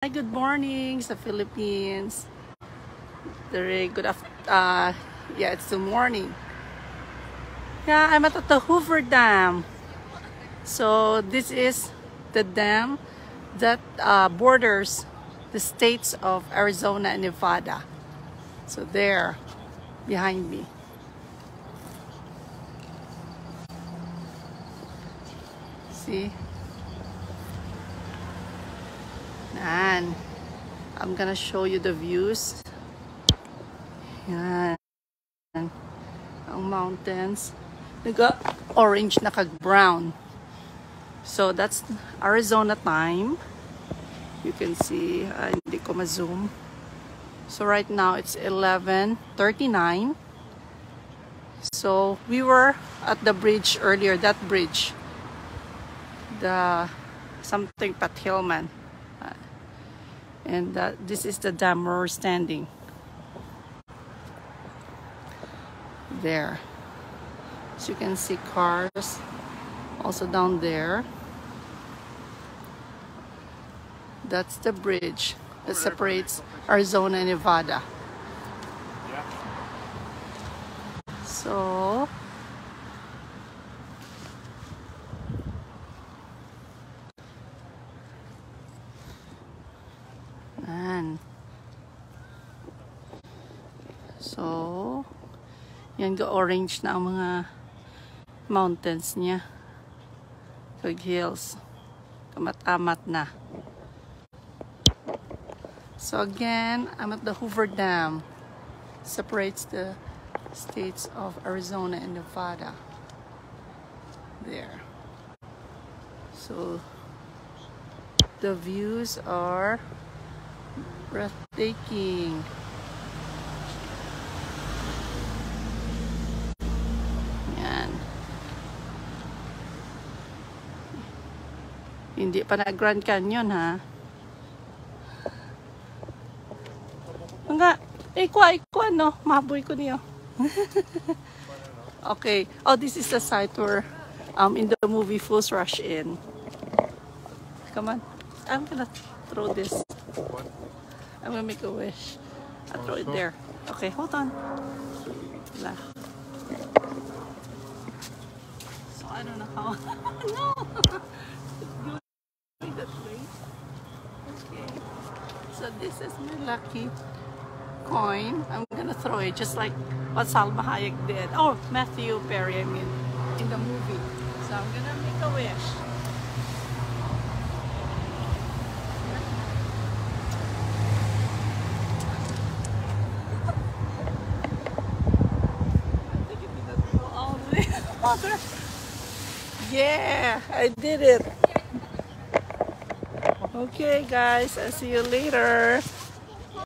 Hi, good morning sa Philippines. Very good yeah, it's the morning. Yeah, I'm at the Hoover Dam. So this is the dam that borders the states of Arizona and Nevada. So there, behind me. See? And I'm gonna show you the views. Yan. Ang mountains. Nag-orange na kag-brown. So that's Arizona time. You can see, hindi ko ma-zoom. So right now it's 11:39. So we were at the bridge earlier, that bridge. The something Pat Hillman. And this is the dam where we're standing. There. So you can see cars also down there. That's the bridge that separates Arizona and Nevada. So yan, ga-orange na ang mga mountains niya. Kag hills. Kamat-amat na. So again, I'm at the Hoover Dam. Separates the states of Arizona and Nevada. There. So the views are breathtaking. Hindi pa na Grand Canyon, ha? Nga, no? Mahaboy ko niyo. Okay. Oh, this is the site where, in the movie Fools Rush In. Come on. I'm gonna throw this. I'm gonna make a wish. I'll throw it there. Okay, hold on. Wala. So, I don't know how. No! That way. Okay. So this is my lucky coin. I'm gonna throw it just like what Salma Hayek did. Oh, Matthew Perry, I mean, in the movie. So I'm gonna make a wish. Yeah, I did it. Okay guys, I'll see you later.